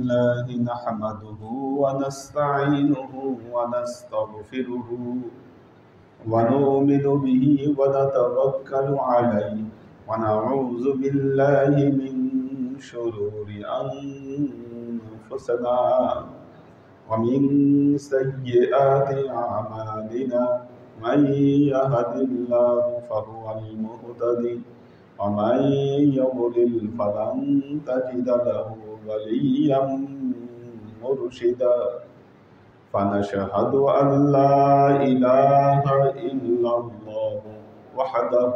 لله نحمده ونستعينه ونستغفره ونؤمن به ونتوكل عليه ونعوذ بالله من شرور أنفسنا ومن سيئات أعمالنا من يهد الله فهو المهتدي ومن يضلل فلن تجد له وليا مرشدا فنشهد أن لا إله إلا الله وحده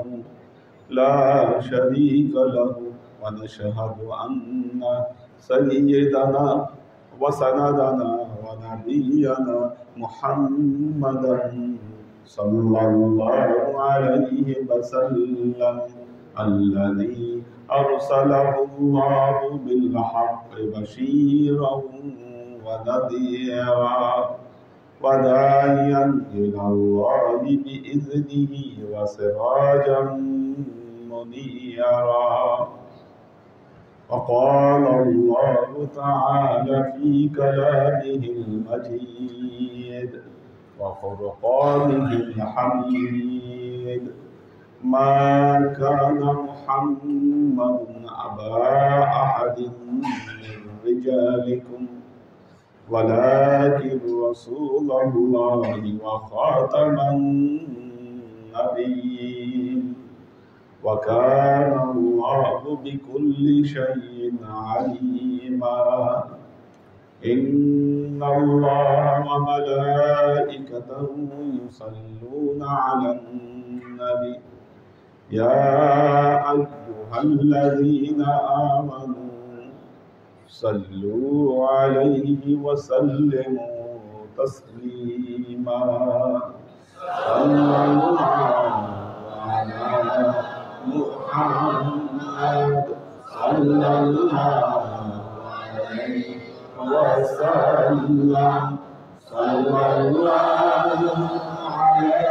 لا شريك له ونشهد أن سيدنا وسندنا ونبينا محمدا صلى الله عليه وسلم الذي أرسله الله بالحق بشيرا ونذيرا وداعيا إلى الله بإذنه وسراجا منيرا وقال الله تعالى في كلامه المجيد وفرقانه الحميد ما كان محمد أبا أحد من رجالكم ولكن رسول الله وخاتم النبيين وكان الله بكل شيء عليما إن الله وملائكته يصلون على النبي يا أيها الذين آمنوا صلوا عليه وسلموا تسليما صلى الله على محمد صلى الله عليه وسلم صلى الله على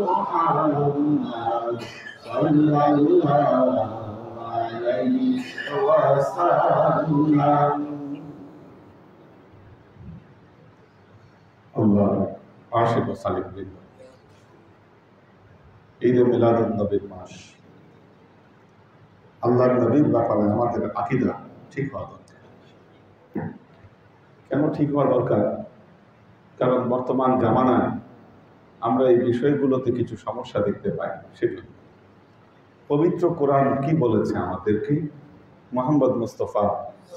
محمد صلى الله عليه وسلم الله عاشق وصالح بالله ঈদ এ মিলাদুন নবীর মাস আল্লাহর নবীর ব্যাপারে আমাদের আকীদা ঠিক হওয়া দরকার। কেন ঠিক হওয়া দরকার? কারণ বর্তমান জামানায় আমরা এই বিষয়গুলোতে কিছু সমস্যা দেখতে পাই। সেটা পবিত্র কোরআন কি বলেছে আমাদেরকে? মুহাম্মদ মুস্তাফা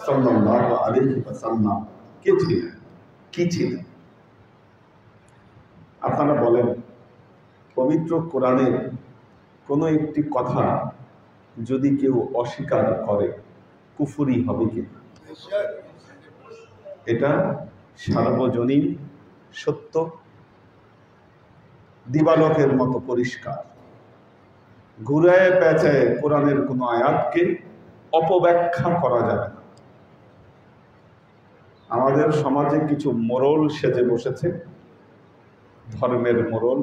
সাল্লাল্লাহু আলাইহি ওয়াসাল্লাম কে ছিলেন, কি ছিলেন? আপনারা বলেন, পবিত্র কোরআনের কোনো একটি কথা যদি কেউ অস্বীকার করে কুফরি হবে কি? এটা সার্বজনীন সত্য, দিবালোকের মতো পরিষ্কার। ঘুরায় পেঁচায় কোরআনের কোনো আয়াতকে অপব্যাখ্যা করা যাবে না। আমাদের সমাজে কিছু মোড়ল সেজে বসেছে, ধর্মের মোড়ল।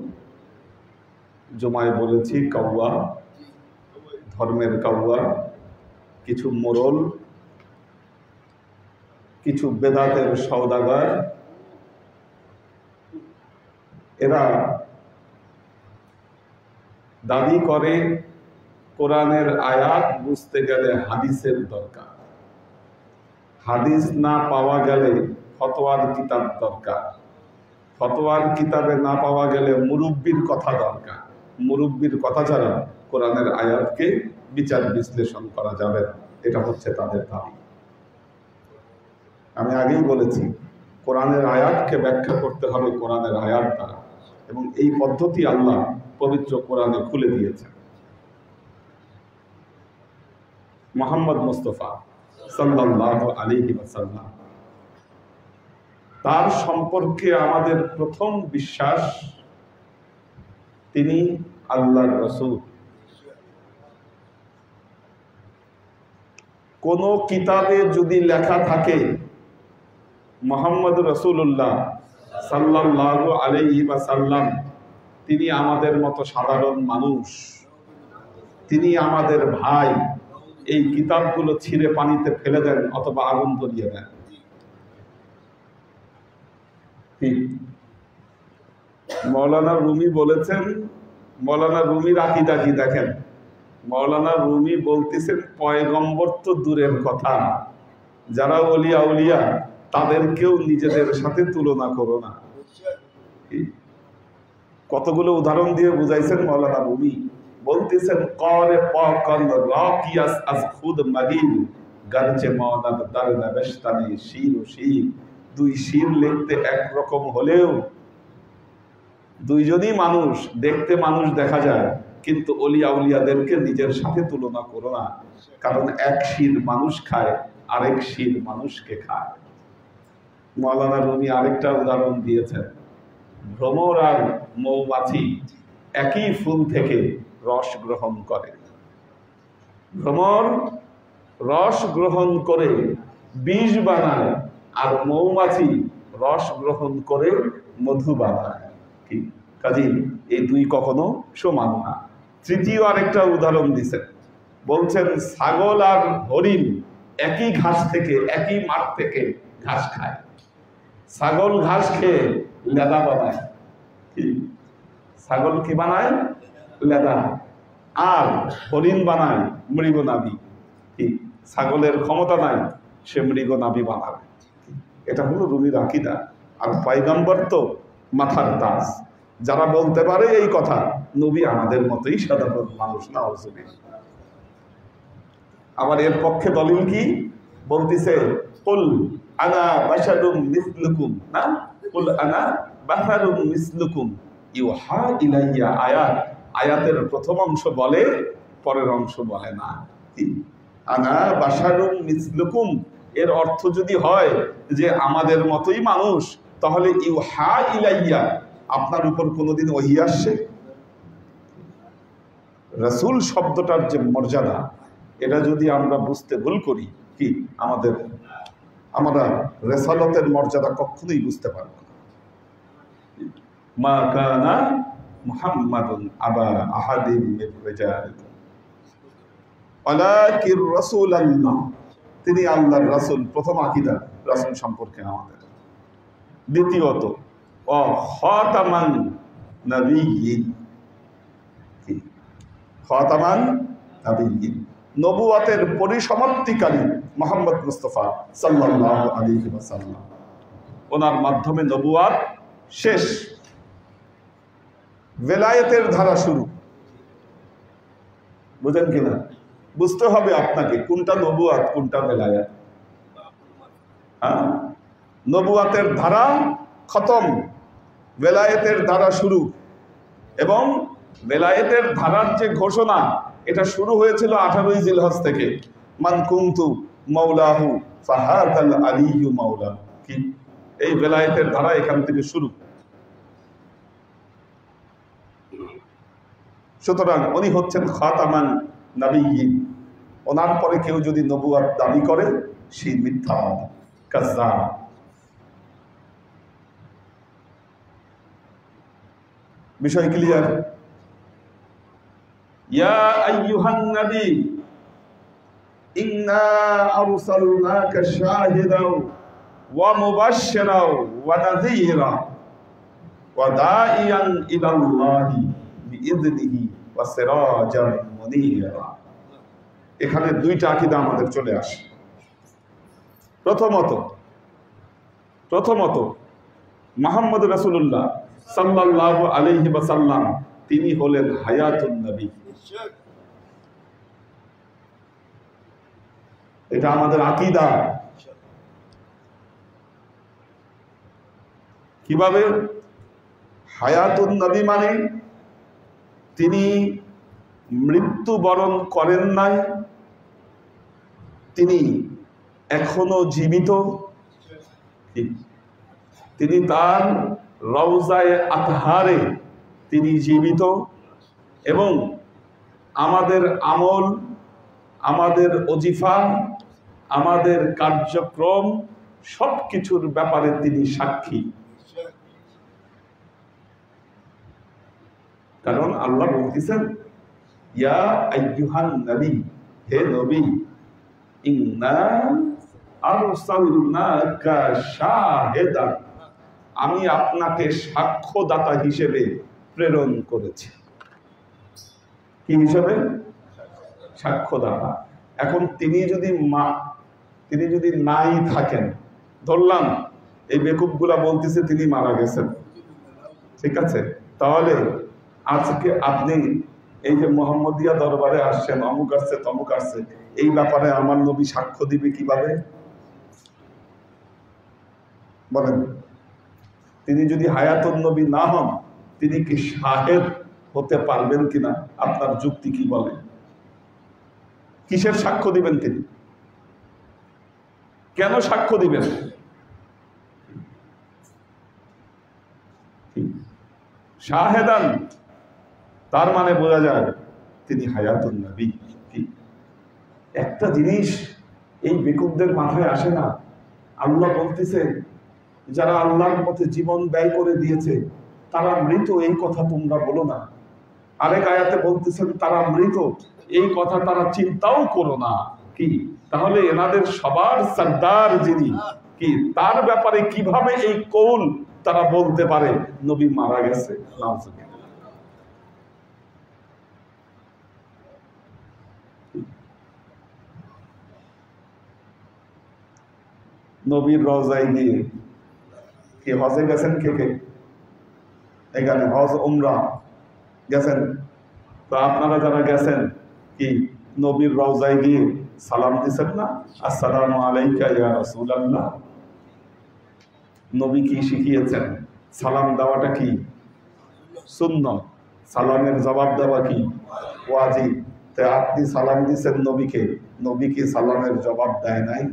জুমায় বলেছি কাউয়া, ধর্মের কাউয়া। কিছু মোড়ল, কিছু বেদাতের সওদাগর, এরা দাবি করে কোরআনের আয়াত বুঝতে গেলে হাদিসের দরকার, হাদিস না পাওয়া গেলে ফতোয়ার কিতাব দরকার, ফতোয়ার কিতাবে না পাওয়া গেলে মুরব্বির কথা দরকার, মুরব্বির কথা ছাড়া কোরআনের আয়াতকে বিচার বিশ্লেষণ করা যাবে না। এটা হচ্ছে তাদের দাবি। আমি আগেই বলেছি, কোরআনের আয়াতকে ব্যাখ্যা করতে হবে কোরআনের আয়াত দ্বারা, এবং এই পদ্ধতি আল্লাহ পবিত্র কোরআনে খুলে দিয়েছেন। মুহাম্মদ মুস্তাফা সাল্লাল্লাহু আলাইহি ওয়াসাল্লাম, তার সম্পর্কে আমাদের প্রথম বিশ্বাস তিনি আল্লাহর রাসূল। কোন কিতাবে যদি লেখা থাকে মুহাম্মদ রাসূলুল্লাহ সাল্লাল্লাহু আলাইহি ওয়াসাল্লাম তিনি আমাদের মতো সাধারণ মানুষ, তিনি আমাদের ভাই, এই কিতাবগুলো ছিঁড়ে পানিতে ফেলে দেন অথবা আগুন ধরিয়ে দেন। মৌলানা রুমি বলেছেন, মৌলানা রুমির আকীদা কি দেখেন, মৌলানা রুমি বলতেছেন পয়গম্বর তো দূরের কথা, যারা ওলিয়া উলিয়া তাদেরকেও নিজেদের সাথে তুলনা করো না। কতগুলো উদাহরণ দিয়ে বুঝাইছেন মৌলানা রুমি। বলতেছেন করে পকন রাকিয়াস আজ খুদ মাগিন গরচে মাওলাদ দারনা বেশতানি শির ও শির। দুই শির লিখতে একরকম হলেও দুইজনই মানুষ, দেখতে মানুষ দেখা যায়, কিন্তু ওলিয়া উলিয়াদেরকে নিজের সাথে তুলনা করো না, কারণ এক শির মানুষ খায়, আরেক শির মানুষকে খায়। মৌলানা রুমি আরেকটা উদাহরণ দিয়েছেন, ভ্রমর আর মৌমাছি একই ফুল থেকে রস গ্রহণ করে। ভ্রমর রস গ্রহণ করে বিষ বানায়, আর মৌমাছি রস গ্রহণ করে মধু বানায়। কি কাজী এই দুই কখনো সমান না। তৃতীয় আরেকটা উদাহরণ দিচ্ছেন, বলছেন ছাগল আর হরিণ একই ঘাস থেকে, একই মাঠ থেকে ঘাস খায়। ছাগল ঘাস খেয়ে লেদা বানায়, ছাগল কি বানায়? লেদা। আর হরিণ বানায় মৃগনাভি। কি ছাগলের ক্ষমতা নাই, সে মৃগনাভি বানাবে। এটা হলো রুমির আকীদা। আর পয়গম্বর তো মাথার তাজ। যারা বলতে পারে এই কথা, নবী আমাদের মতোই সাধারণ মানুষ না। আবার এর পক্ষে দলিল কি বলতেছে, কুল আনা বাশারুম মিসলুকুম, না কুল আনা বাশারুম মিসলুকুম ইউহা ইলাইয়া। আয়াত, আয়াতের প্রথম অংশ বলে, পরের অংশ বলে না। আনা বাশারুম মিসলুকুম এর অর্থ যদি হয় যে আমাদের মতোই মানুষ, তাহলে ইউহা ইলাইয়া আপনার উপর কোনোদিন ওহী আসছে? রাসূল শব্দটার যে মর্যাদা, এটা যদি আমরা বুঝতে ভুল করি, কি আমরা রেসালতের মর্যাদা কখনোই বুঝতে পারবো না। মা কানা মুহাম্মাদুন আবা আহাদিন মির রিজালিকুম ওয়ালাকিন রাসূলুল্লাহ, তিনি আল্লাহর রাসূল। প্রথম আকীদা রাসূল সম্পর্কে আমাদের। দ্বিতীয়ত ও খাতামান নবিয়্যিন, খাতামান নবিয়্যিন নবুয়তের পরিসমাপ্তিকারী মুহাম্মদ মুস্তাফা সাল্লাল্লাহু আলাইহি ওয়াসাল্লাম। ওনার মাধ্যমে নবুয়ত শেষ, বেলায়েতের ধারা শুরু। বুঝেন কিনা? বুঝতে হবে আপনাকে কোনটা নবুয়ত কোনটা বেলায়েত। হ্যাঁ, নবুয়তের ধারা খতম, বেলায়েতের ধারা শুরু। এবং বেলায়েতের ধারার যে ঘোষণা, এটা শুরু হয়েছিল 18ই জিলহজ থেকে। মান কুনতু মাওলাহু ফাহাদাল আলিয়্যু মাওলা। কি এই বেলায়েতের ধারা এখান থেকে শুরু। সুতরাং উনি হচ্ছেন খাতামান নবিয়্যিন। ওনার পরে কেউ যদি নবুয়ত দাবি করে, সে মিথ্যাবাদী, কাযযাব। বিষয় ক্লিয়ার? ইয়া আইয়ুহান নবী ইন্না আরসালনাকা শাহিদাও ওয়া মুবাশশিরাও ওয়া নাযীরা ওয়া দাঈয়ান ইলাল্লাহি বিইযনিহি ওয়া সিরাজাম মুনীরা। এখানে দুইটা আকীদা আমাদের চলে আসে। প্রথমত মুহাম্মদ রাসূলুল্লাহ সাল্লাল্লাহু আলাইহি ওয়াসাল্লাম তিনি হলেন হায়াতুন নবী। এটা আমাদের আকীদা। কিভাবে? হায়াতুন নবী মানে তিনি মৃত্যুবরণ করেন নাই, তিনি এখনো জীবিত। তিনি তার রওজায়ে আতহারে তিনি জীবিত। এবং আমাদের আমল, আমাদের ওজিফা, আমাদের কার্যক্রম সবকিছুর ব্যাপারে তিনি সাক্ষী। কারণ আল্লাহ বলতেছেন ইয়া আইয়ুহান নবী, হে নবী, ইন্না আরসালনাকা শাহিদান, আমি আপনাকে সাক্ষ্যদাতা হিসেবে প্রেরণ করেছি। কি হিসেবে? সাক্ষ্যদাতা। এখন তিনি যদি নাই থাকেন, ধরলাম এই বেকুবগুলা বলতেছে তিনি মারা গেছেন, ঠিক আছে, তাহলে আজকে আপনি এই যে মোহাম্মদিয়া দরবারে আসছেন, অমুক আসছে তমুক আসছে, এই ব্যাপারে আমার নবী সাক্ষ্য দিবে কিভাবে বলেন? তিনি যদি হায়াতুন নবী না হন, তিনি কি শাহেদ হতে পারবেন কিনা? আপনার যুক্তি কি বলে? কিসের সাক্ষ্য দিবেন তিনি? কেন সাক্ষ্য দিবেন? শাহেদান, তার মানে বোঝা যায় তিনি হায়াতুন নবী। একটা জিনিস এই বেকুবদের মাথায় আসে না। আল্লাহ বলতেছে যারা আল্লাহর পথে জীবন ব্যয় করে দিয়েছে তারা মৃত, এই কথা তোমরা বলো না। আরেক আয়াতে বলতেছেন তারা মৃত, এই কথা তারা চিন্তাও করো না। কি তাহলে এনাদের সবার সরদার যিনি, কি তার ব্যাপারে কিভাবে এই কৌল তারা বলতে পারে নবী মারা গেছে? নবীর রওজায় গিয়ে কি হজে গেছেন? কে কে এখানে হজ উমরা গেছেন? তো আপনারা যারা গেছেন, কি নবীর রওজায় গিয়ে সালাম দিছেন না? আসসালামু আলাইকা ইয়া রাসূলুল্লাহ। নবী কি শিখিয়েছেন? সালাম দেওয়াটা কি সুন্নাত, সালামের জবাব দেওয়া কি ওয়াজিব। তাই আপনি সালাম দিছেন নবীকে, নবী কি সালামের জবাব দেয় নাই?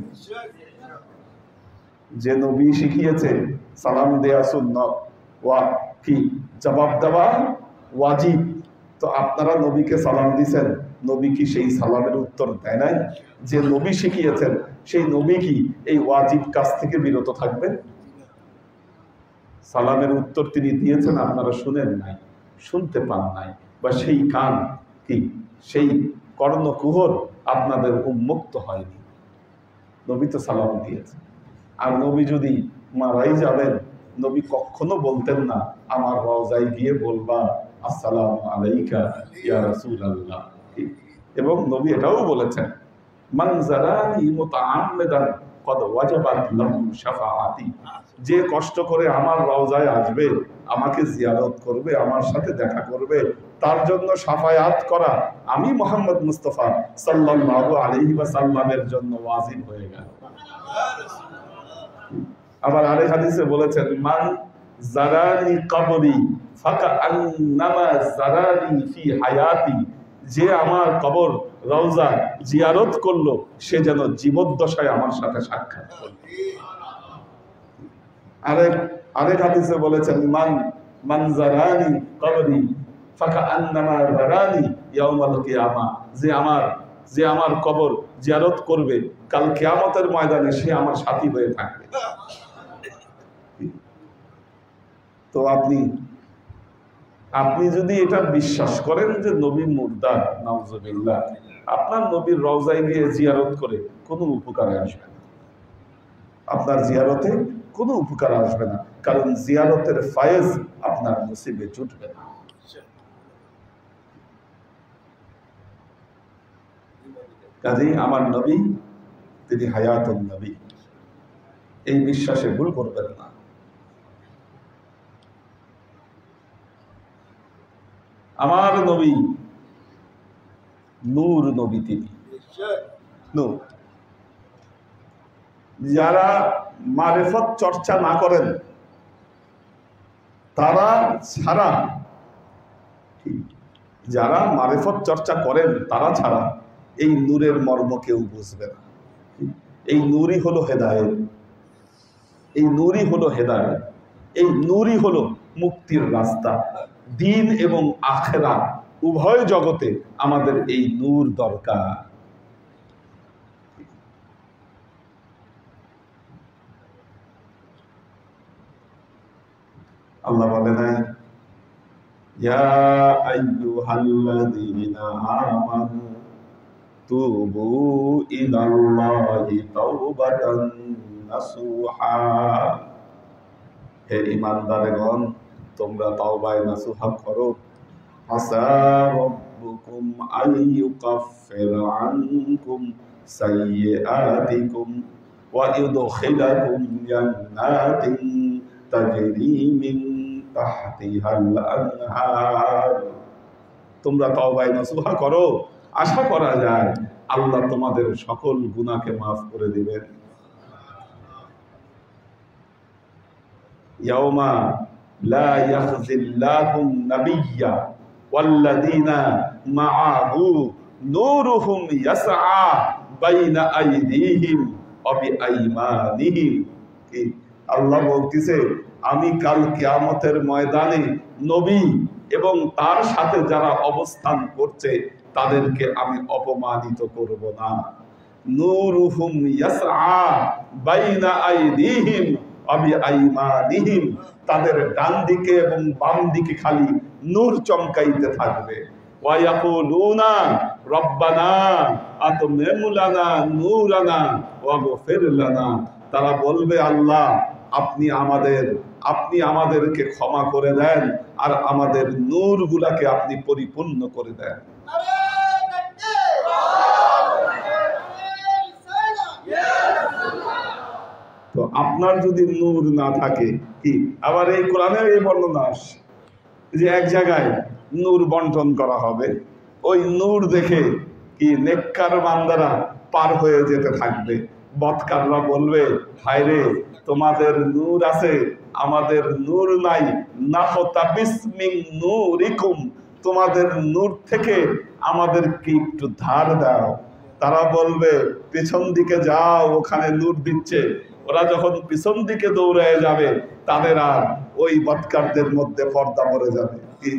যে নবী শিখিয়েছে সালাম দেয়া সুন্নাত, ওয়া কি জবাব দেওয়া ওয়াজিব, তো আপনারা নবীকে সালাম দিছেন, নবী কি সেই সালামের উত্তর দেয় নাই? যে নবী শিখিয়েছেন সেই নবী কি এই ওয়াজিব কাজ থেকে বিরত থাকবেন? সালামের উত্তর তিনি দিয়েছেন, আপনারা শুনেন নাই, শুনতে পান নাই, বা সেই কান কি সেই কর্ণকুহর আপনাদের উন্মুক্ত হয়নি। নবী তো সালাম দিয়েছেন। আর নবী যদি মারাই যাবেন, নবী কখনো বলতেন না আমার রওজায় গিয়ে বলবা আসসালামু আলাইকা ইয়া রাসূলুল্লাহ। এবং নবী এটাও বলেছেন মান যারানি মুতাআম্মিদান ক্বাদ ওয়াজাবাত লাহু শাফাআতি, যে কষ্ট করে আমার রওজায় আসবে, আমাকে জিয়ারত করবে, আমার সাথে দেখা করবে, তার জন্য শাফায়াত করা আমি মুহাম্মদ মুস্তাফা সাল্লাল্লাহু আলাইহি ওয়াসাল্লামের জন্য ওয়াজিব হয়ে গেল। আবার আরেক হাদিসে বলেছেন মান জারানি কবরি ফাকান্নামা জারানি ফি হায়াতি, যে আমার কবর রওজা জিয়ারত করলো সে যেন জীবদ্দশায় আমার সাথে সাক্ষাৎ করল। আরেক হাদিসে বলেছেন মান জারানি কবরি ফাকান্নামা জারানি ইয়াউমাল কিয়ামা, যে আমার কবর জিয়ারত করবে কাল কিয়ামতের ময়দানে সে আমার সাথী হয়ে থাকবে। তো আপনি যদি এটা বিশ্বাস করেন যে নবী মুর্দা, নাউজুবিল্লাহ, আপনার নবীর রওজায় গিয়ে জিয়ারত করে কোনো উপকারে আসবে না। আপনার জিয়ারতে কোনো উপকার আসবে না, কারণ জিয়ারতের ফায়েজ আপনার নসিবে জুটবে না। কাজেই আমার নবী তিনি হায়াতুন নবী, এই বিশ্বাসে ভুল করবেন না। আমার নবী নূর নবী, তিনি নূর। যারা মারিফত চর্চা না করেন তারা ছাড়া, যারা মারিফত চর্চা করেন তারা ছাড়া এই নূরের মর্ম কেউ বুঝবে না। এই নূরই হলো হেদায়েত, এই নূরই হলো হেদায়েত, এই নূরই হলো মুক্তির রাস্তা। দিন এবং আখিরাত উভয় জগতে আমাদের এই নূর দরকার। আল্লাহ বলে না ইয়া আইয়ুহাল্লাযীনা আমানু তুবু ইলাল্লাহি তাওবাতান নাসুহা। হে ঈমানদারগণ, তোমরা তাওবায়ে নাসুহা করো। আসা রাব্বুকুম আইয়ুকাফিরা আনকুম সাইয়্যাতিকুম ওয়া ইউদখিলাকুম জান্নাতিন তাজরি মিন তাহতিহাল আনহার। তোমরা তাওবায়ে নাসুহা করো, আশা করা যায় আল্লাহ তোমাদের সকল গুনাহকে মাফ করে দিবেন। ইয়াউমা লা ইয়াখজিল্লাহুম নাবিয়্যা ওয়াল্লাযীনা মাআহু নূরুহুম ইয়াসআ বাইনা আইদিহিম ওয়া বিআইমানিহিম। আল্লাহ বলতেছে, আমি কাল কিয়ামতের ময়দানে নবী এবং তার সাথে যারা অবস্থান করছে তাদেরকে আমি অপমানিত করব না। নূরুহুম ইয়াসআ বাইনা আইদিহিম ওয়া বিআইমানিহিম, তাদের ডান দিকে এবং বাম দিকে খালি নূর চমকাইতে থাকবে। ওয়া ইয়াকুলুনা রব্বানা আতমিম লানা নূরানা ওয়াগফির লানা, তারা বলবে আল্লাহ আপনি আমাদেরকে ক্ষমা করে দেন আর আমাদের নূরগুলাকে আপনি পরিপূর্ণ করে দেন। তো আপনার যদি নূর না থাকে, কি আবার এই কোরআনের এই বর্ণনা আসে যে এক জায়গায় নূর বন্টন করা হবে, ওই নূর দেখে কি নেককার বান্দারা পার হয়ে যেতে থাকবে, বদকাররা বলবে হায় রে তোমাদের নূর আছে আমাদের নূর নাই, নাফতাবিস মিন নূরিকুম, তোমাদের নূর থেকে আমাদের কি একটু ধার দাও। তারা বলবে পিছন দিকে যাও, ওখানে নূর দিচ্ছে। ওরা যখন পিছন দিকে দৌড়ায় যাবে তাদের আর ওই বদকারদের মধ্যে পর্দা পড়ে যাবে, কি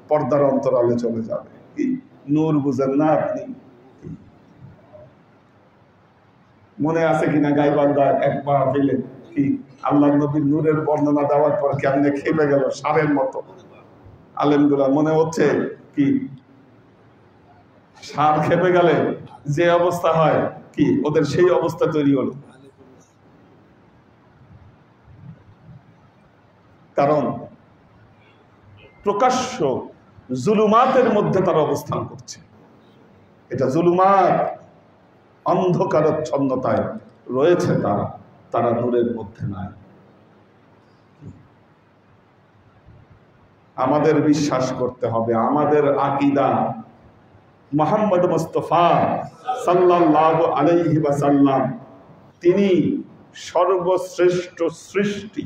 পর্দার অন্তরালে চলে যাবে। কি নূর বুঝেন না আপনি? মনে আছে কিনা গাইবান্ধার এক মাহফিলে কি আল্লাহ নবীর নূরের বর্ণনা দেওয়ার পর কেমনে খেপে গেল সারের মতো আলেমগুলা। মনে হচ্ছে কি সার খেপে গেলে যে অবস্থা হয় কি ওদের সেই অবস্থা তৈরি হলো। কারণ প্রকাশ্য জুলুমাতের মধ্যে তারা অবস্থান করছে। এটা জুলুমাত, অন্ধকারচ্ছন্নতায় রয়েছে তারা নূরের মধ্যে নাই। আমাদের বিশ্বাস করতে হবে, আমাদের আকীদা মুহাম্মদ মুস্তাফা সাল্লাল্লাহু আলাইহি ওয়াসাল্লাম তিনি সর্বশ্রেষ্ঠ সৃষ্টি।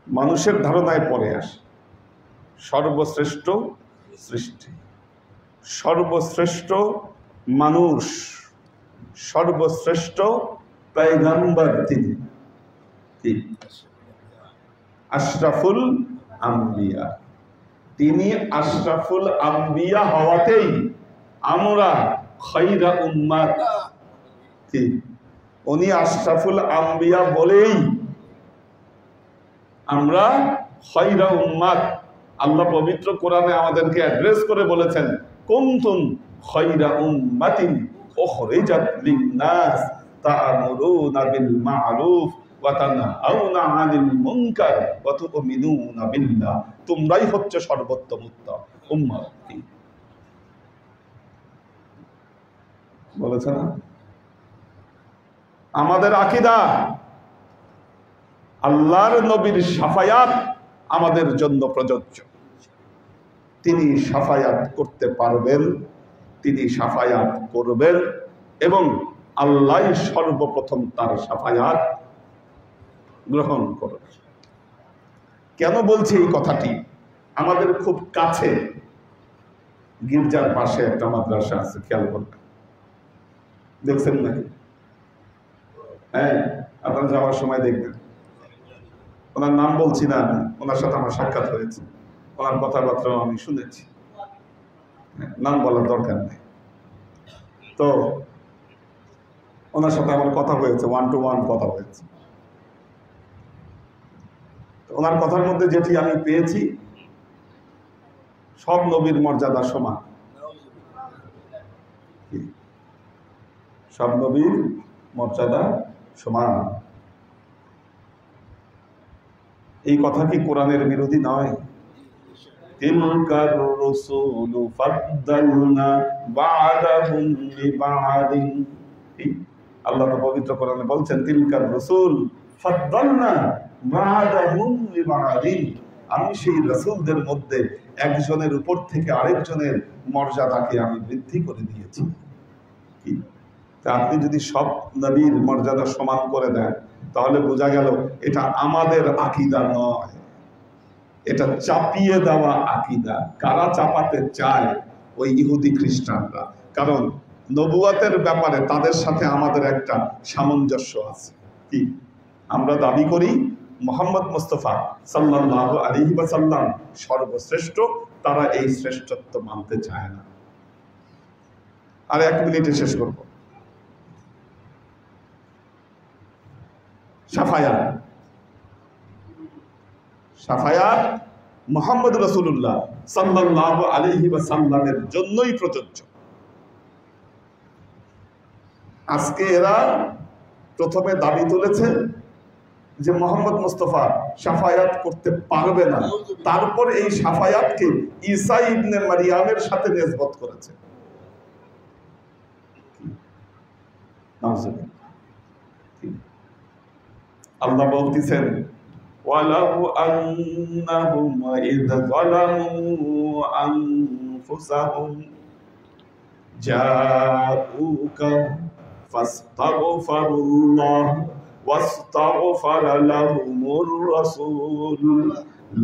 মানুষের ধারণায় পরে আসে সর্বশ্রেষ্ঠ সৃষ্টি, সর্বশ্রেষ্ঠ মানুষ, সর্বশ্রেষ্ঠ পয়গম্বর তিনি, আশরাফুল আম্বিয়া। তিনি আশরাফুল আম্বিয়া হওয়াতেই আমরা খায়রা উম্মাত, উনি আশরাফুল আম্বিয়া বলেই আমরা খায়রা উম্মাত। আল্লাহ পবিত্র কোরআনে আমাদেরকে অ্যাড্রেস করে বলেছেন কুনতুম খায়রা উম্মাতিন উখরিজাত লিন-নাস তা'মুরুনা বিল মা'রুফ ওয়া তানহাউনা আনিল মুনকার ওয়া তু'মিনুনা বিল্লাহ। তোমরাই হচ্ছে সর্বোত্তম উম্মত বলেছে না? আমাদের আকীদা আল্লাহর নবীর শাফায়াত আমাদের জন্য প্রযোজ্য। তিনি শাফায়াত করতে পারবেন, তিনি শাফায়াত করবেন এবং আল্লাহ সর্বপ্রথম তার শাফায়াত গ্রহণ করবেন। কেন বলছি এই কথাটি? আমাদের খুব কাছে গির্জার পাশে একটা মাদ্রাসা আছে, খেয়াল করবেন, দেখছেন নাকি? হ্যাঁ, আপনারা যাওয়ার সময় দেখবেন। ওনার নাম বলছি না, ওনার সাথে আমার সাক্ষাৎ হয়েছে, ওনার কথাবার্তাও আমি শুনেছি, নাম বলার দরকার নেই। তো ওনার সাথে আমার কথা হয়েছে, 1-to-1 কথা হয়েছে। ওনার কথার মধ্যে যেটি আমি পেয়েছি, সব নবীর মর্যাদা সমান। সব নবীর মর্যাদা সমান। এই কথা কি কোরআনের বিরোধী নয়? তিলকার রাসূলু ফাদ্দালনা বা'দাহুম বিবা'দিন। আল্লাহ তো পবিত্র কোরআনে বলছেন তিলকার রাসূল ফাদ্দালনা বা'দাহুম বিবা'দিন, আমি সেই রাসূলদের মধ্যে একজনের উপর থেকে আরেকজনের মর্যাদাকে আমি বৃদ্ধি করে দিয়েছি। তা আপনি যদি সব নবীর মর্যাদা সমান করে দেন তাহলে বোঝা গেল এটা আমাদের আকীদা নয়, এটা চাপিয়ে দেওয়া আকীদা। কারা চাপাতে চায়? ওই ইহুদি খ্রিস্টানরা। কারণ নবুয়াতের ব্যাপারে তাদের সাথে আমাদের একটা সামঞ্জস্য আছে। কি আমরা দাবি করি মুহাম্মদ মুস্তাফা সাল্লাল্লাহু আলাইহি ওয়াসাল্লাম সর্বশ্রেষ্ঠ, তারা এই শ্রেষ্ঠত্ব মানতে চায় না। আর 1 মিনিটে শেষ করব। সাফায়াত, সাফায়াত মুহাম্মদ রাসূলুল্লাহ সাল্লাল্লাহু আলাইহি ওয়াসাল্লামের জন্যই প্রযোজ্য। আজকে এরা প্রথমে দাবি তুলেছে যে মুহাম্মদ মুস্তাফা সাফায়াত করতে পারবে না, তারপর এই সাফায়াতকে ঈসা ইবনে মারইয়ামের সাথে নিসবত করেছে। আল্লাহ বলতেছেন ওয়ালাউ আন্নাহুম ইয যালামু আনফুসাহুম জাউকা ফাস্তাগফিরুল্লাহ ওয়াস্তাগফারা লাহুমুর রাসূল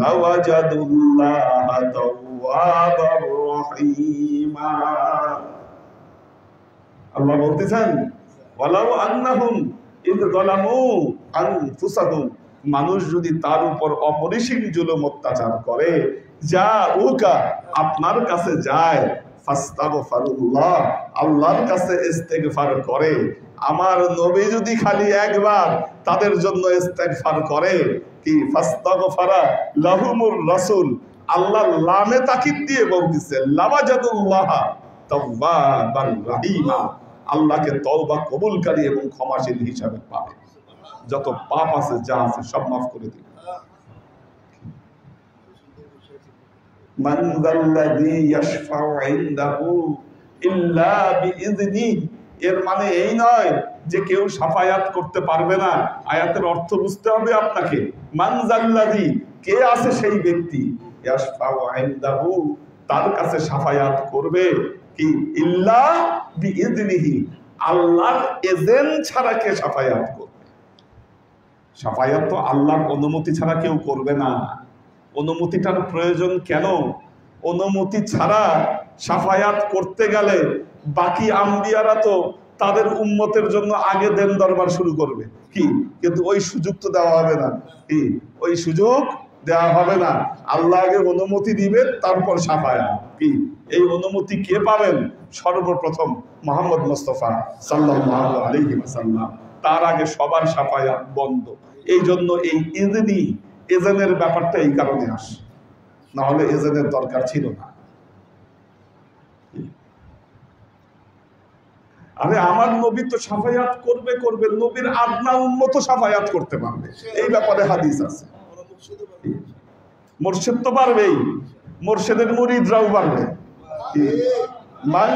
লাওয়াজাদুল্লাহা তাওয়াবার রহিমা। আল্লাহ বলতেছেন ওয়ালাউ আন্নাহুম ইয যালামু আনফুসাহুম, মানুষ যদি তার উপর অপরিসীম জুলুম অত্যাচার করে, জাউকা আপনার কাছে যায়, ফাস্তাগফিরুল্লাহ আল্লাহর কাছে ইস্তেগফার করে, আমার নবী যদি খালি একবার তাদের জন্য ইস্তেগফার করে, কি ফাস্তাগফারা লাহুমুর রাসূল, আল্লাহ লামে তাকিদ দিয়ে বলতেছে লাওয়াজাদুল্লাহ তাওয়াবার রহিমা, আল্লাহকে তওবা কবুলকারী এবং ক্ষমাশীল হিসাবে পাবে। যত পাপ আছে যা আছে সব মাফ করে দিবে। মান যাল্লাযী ইয়াশফাউ ইনদাহু ইল্লা বিইযনিহি, এর মানে এই নয় যে কেউ সাফায়াত করতে পারবে না। আয়াতের অর্থ বুঝতে হবে আপনাকে। মান যাল্লাযী, কে আছে সেই ব্যক্তি, ইয়াশফাউ ইনদাহু, তার কাছে সাফায়াত করবে, কি ইল্লা বিইযনিহি, আল্লাহর এজেন্ট ছাড়া কে সাফায়াত করবে? সাফায়াত তো আল্লাহর অনুমতি ছাড়া কেউ করবে না। অনুমতিটার প্রয়োজন কেন? অনুমতি ছাড়া সাফায়াত করতে গেলে বাকি আম্বিয়ারা তো তাদের উম্মতের জন্য আগে দেন দরবার শুরু করবে, কি কিন্তু ওই সুযোগ তো দেওয়া হবে না। কি ওই সুযোগ দেওয়া হবে না। আল্লাহ আগে অনুমতি দিবেন, তারপর সাফায়াত। কি এই অনুমতি কে পাবেন? সর্বপ্রথম মুহাম্মদ মুস্তাফা সাল্লাল্লাহু আলাইহি ওয়াসাল্লাম। তার আগে সবার সাফায়াত বন্ধ। এই জন্য এই এজেনের ব্যাপারটা এই কারণে আসে, না হলে এজেনের দরকার ছিল না। আরে আমার নবী তো সাফায়াত করবে, নবীর আদনা উম্মত সাফায়াত করতে পারবে, এই ব্যাপারে হাদিস আছে। মুর্শিদ তো পারবেই, মুর্শিদের মুরিদরাও পারবে। মান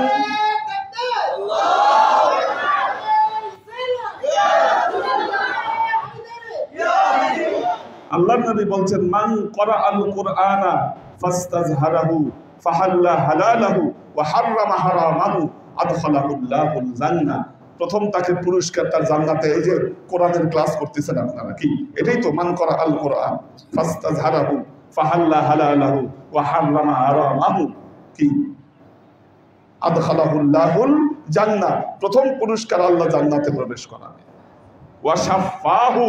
আল্লাহর নবী বলছেন মান ক্বারা আল কুরআনা ফাস্তাজহারাহু ফাহাল্লা হালালাহু ওয়া হাররামা হারামাহু আদখালাহুল্লাহুল জান্নাহ। প্রথম তাকে পুরস্কার তার জান্নাতে। এই যে কোরআনের ক্লাস করতেছেন আপনারা, কি এটাই তো মান ক্বারা আল কুরআন ফাস্তাজহারাহু ফাহাল্লা হালালাহু ওয়া হাররামা হারামাহু, কি আদখালাহুল্লাহুল জান্নাহ, প্রথম পুরস্কার আল্লাহ জান্নাতে প্রবেশ করাবে। ওয়া শাফাহু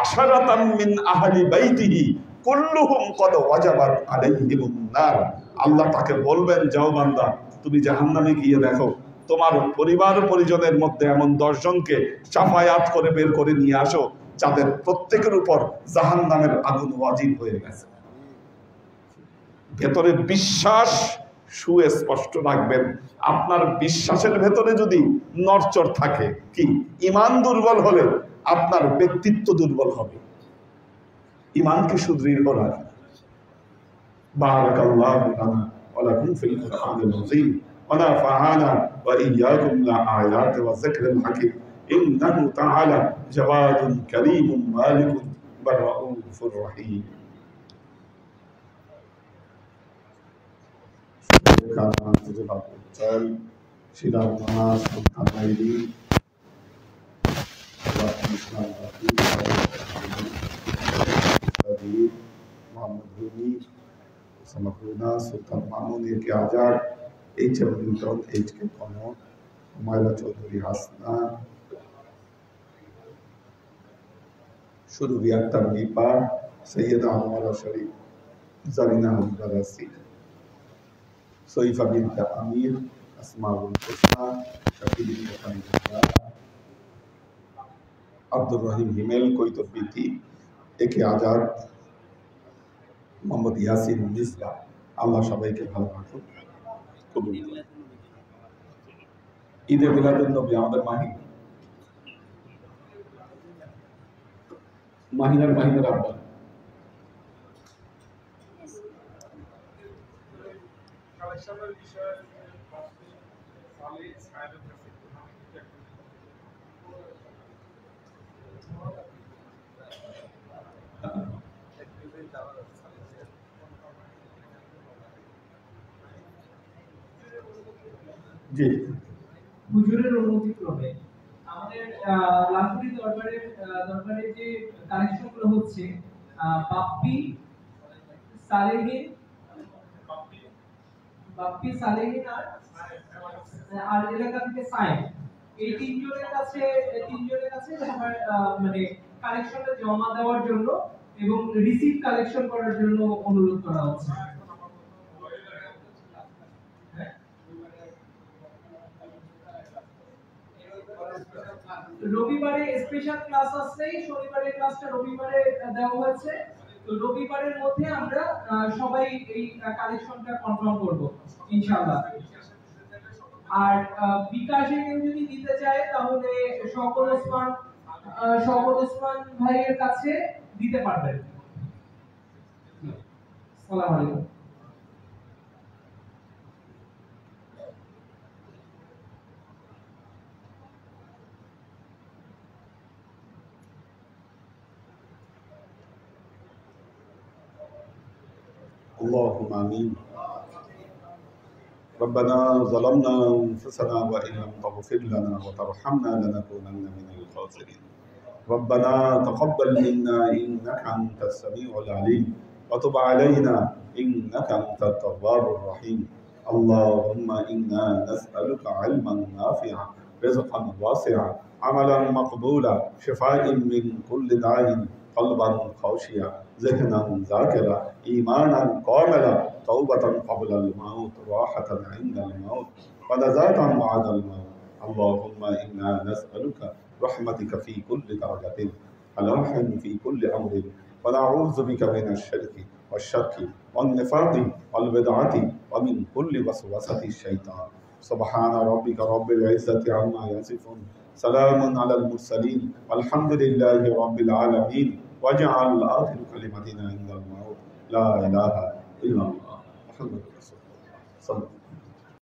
আশারাতাম মিন আহলি বাইতিহি কুল্লুহুম কদ ওয়াজাবাত আলাইহিমুন নার। আল্লাহ তাকে বলবেন, যাও বান্দা তুমি জাহান্নামে গিয়ে দেখো তোমার পরিবার পরিজনের মধ্যে এমন 10 জনকে সাফায়াত করে বের করে নিয়ে আসো যাদের প্রত্যেকের উপর জাহান্নামের আগুন ওয়াজিব হয়ে গেছে। ভেতরে বিশ্বাস সুস্পষ্ট রাখবেন। আপনার বিশ্বাসের ভেতরে যদি নড়চড় থাকে, কি ঈমান দুর্বল হলে আপনার ব্যক্তিত্ব দুর্বল হবে। ঈমানকে সুদৃঢ় রাখেন। বারাকাল্লাহু লানা ওয়া লাকুম ফিল কুরআনিল আযীম ওয়া নাফা'ানা ওয়া ইয়্যাকুম লা আয়াতি ওয়া যিকরিল হাকীম ইন্নাহু তাআলা জাওয়াদুন কারীমুন মালিকুন রাউফুর রহিম। Sultan Mamun A K Azad, H M Newton, H K Kanak, Humaira Chowdhury Hasna, Surovi Akter Nipa, Syeda Amara Sharif, Zarina হামদা Rasi, সৈফা বিনতে আমির, আসমাউল হোসনা, শাকিল আব্দুর রহিম হিমেল, কৈতব বিতি, একে আজাদ, মোহাম্মদ ইয়াসিন মিসবা। আল্লাহ সবাইকে ভালো রাখুন। ঈদে মিলাদুন নবী আমাদের মাহিনার আব্বা জি হুজুরের অনুমতি ক্রমে আমাদের লালপুরি দরবারের যে কালেকশনগুলো হচ্ছে বাপ্পি সালেহিন আর এলাকা থেকে সাইন, এই তিনজনের কাছে আমার মানে কালেকশনটা জমা দেওয়ার জন্য এবং রিসিভ কালেকশন করার জন্য অনুরোধ করা হচ্ছে। রবিবারে স্পেশাল ক্লাস আছে, শনিবারের ক্লাসটা রবিবারে দেওয়া হয়েছে। তো রবিবারের মধ্যে আমরা সবাই এই কালেকশনটা কনফার্ম করব ইনশাআল্লাহ। আর বিকাশে কেউ যদি দিতে চায় তাহলে সকল ওসমান ভাইয়ের কাছে দিতে পারবেন। আসসালামু আলাইকুম। اللهم آمين. ربنا ظلمنا أنفسنا وإن لم تغفر لنا وترحمنا لنكونن من الخاسرين. ربنا تقبل منا إنك أنت السميع العليم وتب علينا إنك أنت التواب الرحيم. اللهم إنا نسألك علما نافعا رزقا واسعا عملا مقبولا شفاء من كل داء قلبا خاشعا ذهنا ذاكرا إيمانا كاملا توبة قبل الموت راحة عند الموت ونجاة بعد الموت. اللهم إنا نسألك رحمتك في كل درجة فلاح في كل أمر ونعوذ بك من الشرك والشك والنفاق والبدعة ومن كل وسوسة الشيطان. سبحان ربك رب العزة عما يصفون سلام على المرسلين والحمد لله رب العالمين. واجعل آخر كلمتنا عند الموت لا إله إلا الله محمد رسول الله صلى الله عليه وسلم.